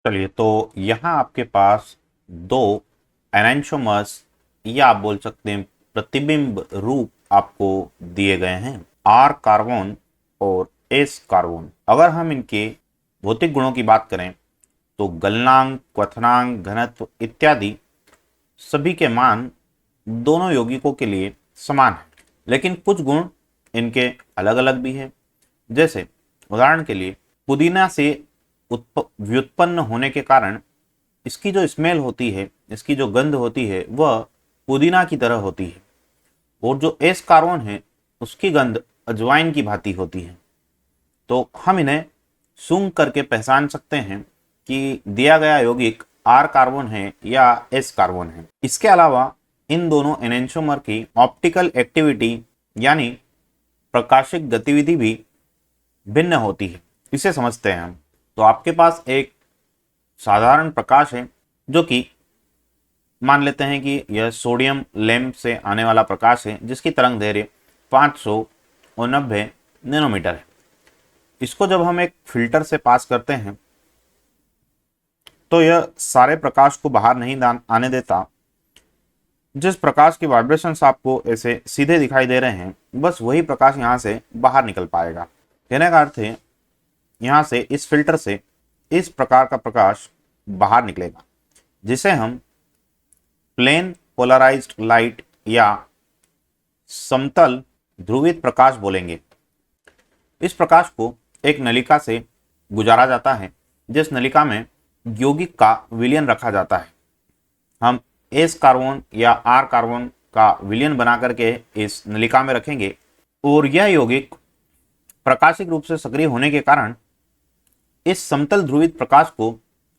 चलिए, तो यहाँ आपके पास दो एनेंटियोमर्स या आप बोल सकते हैं प्रतिबिंब रूप आपको दिए गए हैं, आर कार्बन और एस कार्बन। अगर हम इनके भौतिक गुणों की बात करें तो गलनांक, क्वथनांक, घनत्व इत्यादि सभी के मान दोनों यौगिकों के लिए समान है, लेकिन कुछ गुण इनके अलग अलग भी है। जैसे उदाहरण के लिए पुदीना से व्युत्पन्न होने के कारण इसकी जो स्मेल होती है, इसकी जो गंध होती है, वह पुदीना की तरह होती है, और जो एस कार्बन है उसकी गंध अजवाइन की भांति होती है। तो हम इन्हें सूंघ करके पहचान सकते हैं कि दिया गया यौगिक आर कार्बन है या एस कार्बन है। इसके अलावा इन दोनों एनेंटियोमर की ऑप्टिकल एक्टिविटी यानी प्रकाशिक गतिविधि भी भिन्न होती है। इसे समझते हैं हम। तो आपके पास एक साधारण प्रकाश है जो कि मान लेते हैं कि यह सोडियम लैंप से आने वाला प्रकाश है, जिसकी तरंग दैर्घ्य 590 नैनोमीटर है। इसको जब हम एक फिल्टर से पास करते हैं तो यह सारे प्रकाश को बाहर नहीं आने देता। जिस प्रकाश की वाइब्रेशंस आपको ऐसे सीधे दिखाई दे रहे हैं, बस वही प्रकाश यहाँ से बाहर निकल पाएगा। कहने का अर्थ है यहाँ से इस फिल्टर से इस प्रकार का प्रकाश बाहर निकलेगा, जिसे हम प्लेन पोलराइज्ड लाइट या समतल ध्रुवित प्रकाश बोलेंगे। इस प्रकाश को एक नलिका से गुजारा जाता है, जिस नलिका में यौगिक का विलयन रखा जाता है। हम एस कार्बन या आर कार्बन का विलयन बना करके इस नलिका में रखेंगे, और यह यौगिक प्रकाशिक रूप से सक्रिय होने के कारण इस समतल ध्रुवित प्रकाश को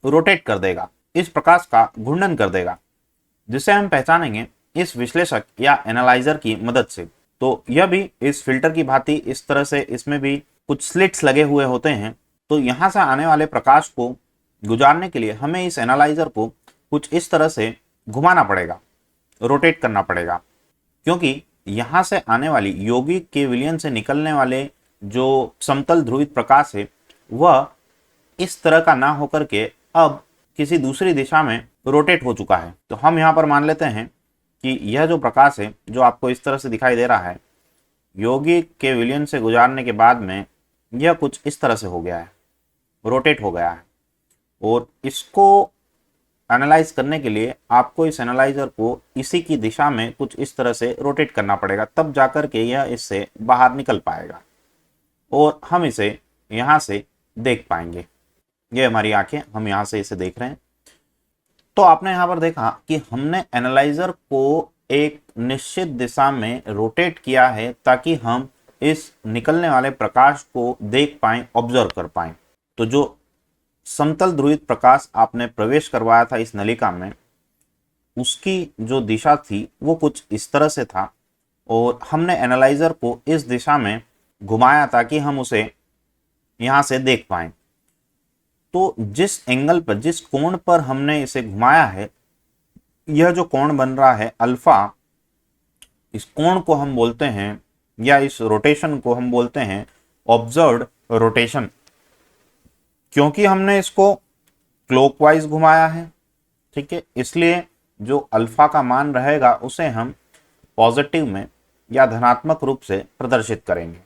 रोटेट कर देगा, इस प्रकाश का घूर्णन कर देगा, जिसे हम पहचानेंगे इस विश्लेषक या एनालाइजर की मदद से। तो यह भी इस फिल्टर की भांति इस तरह से इसमें भी कुछ स्लिट्स लगे हुए होते हैं। तो यहाँ से आने वाले प्रकाश को गुजारने के लिए हमें इस एनालाइजर को कुछ इस तरह से घुमाना पड़ेगा, रोटेट करना पड़ेगा, क्योंकि यहाँ से आने वाली यौगिक के विलयन से निकलने वाले जो समतल ध्रुवित प्रकाश है वह इस तरह का ना होकर के अब किसी दूसरी दिशा में रोटेट हो चुका है। तो हम यहाँ पर मान लेते हैं कि यह जो प्रकाश है जो आपको इस तरह से दिखाई दे रहा है, यौगिक के विलयन से गुजारने के बाद में यह कुछ इस तरह से हो गया है, रोटेट हो गया है। और इसको एनालाइज करने के लिए आपको इस एनालाइजर को इसी की दिशा में कुछ इस तरह से रोटेट करना पड़ेगा, तब जाकर के यह इससे बाहर निकल पाएगा और हम इसे यहाँ से देख पाएंगे। ये हमारी आंखें, हम यहाँ से इसे देख रहे हैं। तो आपने यहाँ पर देखा कि हमने एनालाइजर को एक निश्चित दिशा में रोटेट किया है ताकि हम इस निकलने वाले प्रकाश को देख पाएं, ऑब्जर्व कर पाएं। तो जो समतल ध्रुवित प्रकाश आपने प्रवेश करवाया था इस नलिका में, उसकी जो दिशा थी वो कुछ इस तरह से था, और हमने एनालाइजर को इस दिशा में घुमाया ताकि हम उसे यहाँ से देख पाएं। तो जिस एंगल पर, जिस कोण पर हमने इसे घुमाया है, यह जो कोण बन रहा है अल्फा, इस कोण को हम बोलते हैं या इस रोटेशन को हम बोलते हैं ऑब्जर्व्ड रोटेशन, क्योंकि हमने इसको क्लॉकवाइज घुमाया है। ठीक है, इसलिए जो अल्फा का मान रहेगा उसे हम पॉजिटिव में या धनात्मक रूप से प्रदर्शित करेंगे।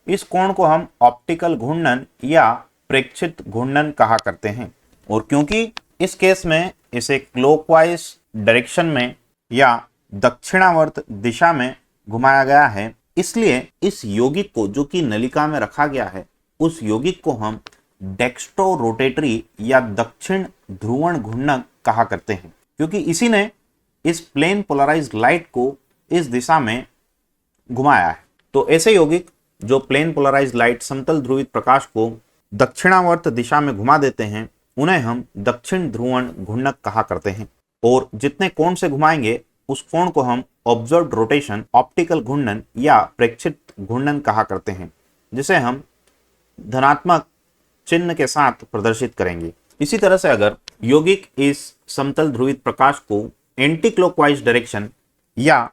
इस कोण को हम ऑप्टिकल घूर्णन या प्रेक्षित घूर्णन कहा करते हैं। और क्योंकि इस केस में इसे क्लॉकवाइज डायरेक्शन में या दक्षिणावर्त दिशा में घुमाया गया है, इसलिए इस यौगिक को जो कि नलिका में रखा गया है, उस यौगिक को हम डेक्स्ट्रो रोटेटरी या दक्षिण ध्रुवण घूर्णक कहा करते हैं, क्योंकि इसी ने इस प्लेन पोलराइज्ड लाइट को इस दिशा में घुमाया है। तो ऐसे यौगिक जो प्लेन पोलराइज्ड लाइट, समतल ध्रुवित प्रकाश को दक्षिणावर्त दिशा में घुमा देते हैं, उन्हें हम दक्षिण ध्रुवण घूर्णक कहा करते हैं। और जितने कोण से घुमाएंगे उस कोण को हम ऑब्जर्व्ड रोटेशन, ऑप्टिकल घूर्णन या प्रेक्षित घूर्णन कहा करते हैं, जिसे हम धनात्मक चिन्ह के साथ प्रदर्शित करेंगे। इसी तरह से अगर यौगिक इस समतल ध्रुवित प्रकाश को एंटी क्लॉकवाइज डायरेक्शन या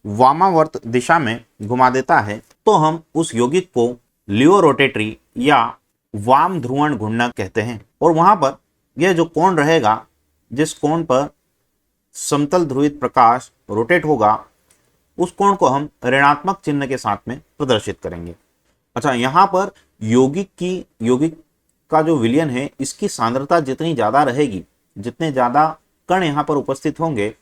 वामावर्त दिशा में घुमा देता है, तो हम उस यौगिक को लियो रोटेटरी या वाम ध्रुवण घूर्णक कहते हैं। और वहां पर यह जो कोण रहेगा, जिस कोण पर समतल ध्रुवित प्रकाश रोटेट होगा, उस कोण को हम ऋणात्मक चिन्ह के साथ में प्रदर्शित करेंगे। अच्छा, यहाँ पर यौगिक का जो विलयन है, इसकी सांद्रता जितनी ज़्यादा रहेगी, जितने ज़्यादा कण यहाँ पर उपस्थित होंगे,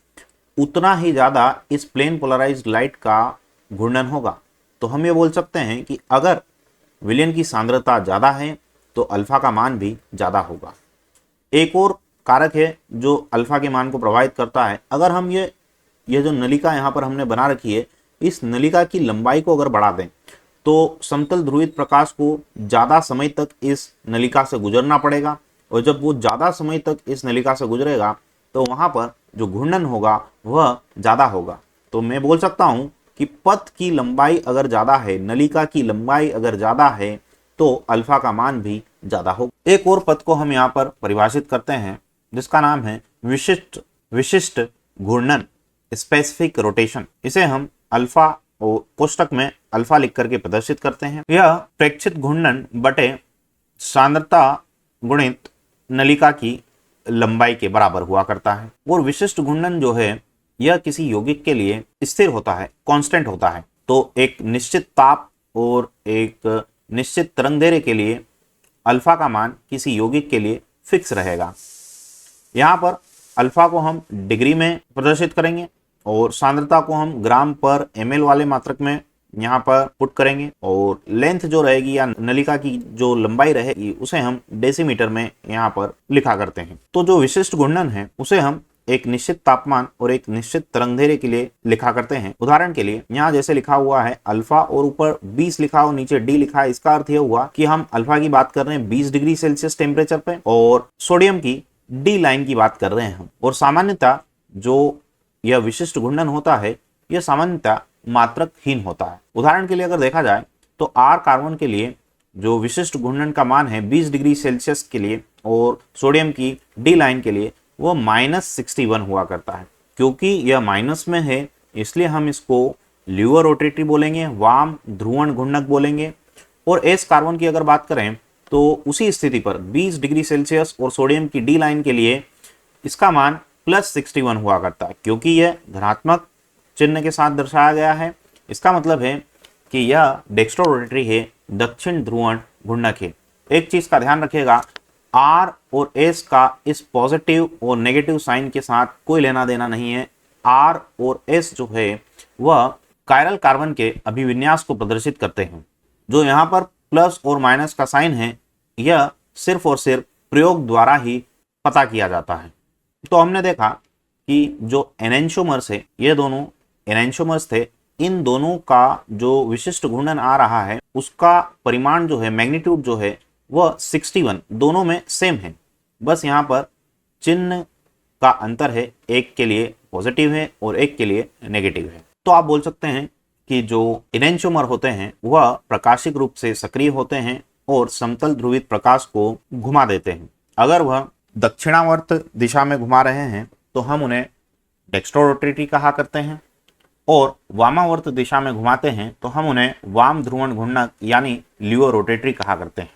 उतना ही ज़्यादा इस प्लेन पोलराइज्ड लाइट का घूर्णन होगा। तो हम ये बोल सकते हैं कि अगर विलयन की सांद्रता ज़्यादा है तो अल्फा का मान भी ज़्यादा होगा। एक और कारक है जो अल्फा के मान को प्रभावित करता है। अगर हम ये जो नलिका यहाँ पर हमने बना रखी है, इस नलिका की लंबाई को अगर बढ़ा दें तो समतल ध्रुवित प्रकाश को ज़्यादा समय तक इस नलिका से गुजरना पड़ेगा, और जब वो ज़्यादा समय तक इस नलिका से गुजरेगा तो वहाँ पर जो घूर्णन होगा वह ज़्यादा होगा। तो मैं बोल सकता हूँ कि पथ की लंबाई अगर ज़्यादा है, नलिका की लंबाई अगर ज़्यादा है, तो अल्फा का मान भी ज़्यादा होगा। एक और पथ को हम यहाँ पर परिभाषित करते हैं, जिसका नाम है विशिष्ट घूर्णन, स्पेसिफिक रोटेशन। इसे हम अल्फा और कोष्टक में अल्फा लिख करके प्रदर्शित करते हैं। यह प्रेक्षित घूर्णन बटे सांद्रता गुणित नलिका की लंबाई के बराबर हुआ करता है। और विशिष्ट घूर्णन जो है, यह किसी यौगिक के लिए स्थिर होता है, कांस्टेंट होता है। तो एक निश्चित ताप और एक निश्चित तरंगदैर्घ्य के लिए अल्फा का मान किसी यौगिक के लिए फिक्स रहेगा। यहाँ पर अल्फा को हम डिग्री में प्रदर्शित करेंगे और सांद्रता को हम ग्राम पर ml वाले मात्रक में यहाँ पर पुट करेंगे, और लेंथ जो रहेगी या नलिका की जो लंबाई रहेगी उसे हम डेसीमीटर में यहाँ पर लिखा करते हैं। तो जो विशिष्ट घूर्णन है उसे हम एक निश्चित तापमान और एक निश्चित तरंगदैर्घ्य के लिए लिखा करते हैं। उदाहरण के लिए यहाँ जैसे लिखा हुआ है अल्फा और ऊपर 20 लिखा और नीचे डी लिखा है, इसका अर्थ यह हुआ कि हम अल्फा की बात कर रहे हैं 20 डिग्री सेल्सियस टेम्परेचर पे, और सोडियम की डी लाइन की बात कर रहे हैं हम। और सामान्यतः जो यह विशिष्ट घूर्णन होता है, यह सामान्यतः मात्रकहीन होता है। उदाहरण के लिए अगर देखा जाए तो आर कार्बन के लिए जो विशिष्ट घूर्णन का मान है 20 डिग्री सेल्सियस के लिए, और सोडियम की डी लाइन के लिए वो -61 हुआ करता है। क्योंकि यह माइनस में है, इसलिए हम इसको ल्यूअर रोटेटरी बोलेंगे, वाम ध्रुवण घूर्णक बोलेंगे। और एस कार्बन की अगर बात करें तो उसी स्थिति पर 20 डिग्री सेल्सियस और सोडियम की डी लाइन के लिए इसका मान +61 हुआ करता है, क्योंकि यह धनात्मक चिन्ह के साथ दर्शाया गया है। इसका मतलब है कि यह डेक्स्ट्रो रोटेटरी है, दक्षिण ध्रुवण घूर्णक है। एक चीज का ध्यान रखिएगा, आर और एस का इस पॉजिटिव और नेगेटिव साइन के साथ कोई लेना देना नहीं है। आर और एस जो है वह कायरल कार्बन के अभिविन्यास को प्रदर्शित करते हैं। जो यहाँ पर प्लस और माइनस का साइन है, यह सिर्फ और सिर्फ प्रयोग द्वारा ही पता किया जाता है। तो हमने देखा कि जो एनेंशियोमर्स है, ये दोनों एनेंशियोमर्स थे, इन दोनों का जो विशिष्ट घूर्णन आ रहा है उसका परिमाण जो है, मैग्नीट्यूड जो है वह 61 दोनों में सेम है। बस यहाँ पर चिन्ह का अंतर है, एक के लिए पॉजिटिव है और एक के लिए नेगेटिव है। तो आप बोल सकते हैं कि जो एनेंशियोमर होते हैं वह प्रकाशिक रूप से सक्रिय होते हैं और समतल ध्रुवित प्रकाश को घुमा देते हैं। अगर वह दक्षिणावर्त दिशा में घुमा रहे हैं तो हम उन्हें डेक्स्ट्रो रोटेटरी कहा करते हैं, और वामावर्त दिशा में घुमाते हैं तो हम उन्हें वाम ध्रुवण घूर्णक यानी ल्यूअर रोटेटरी कहा करते हैं।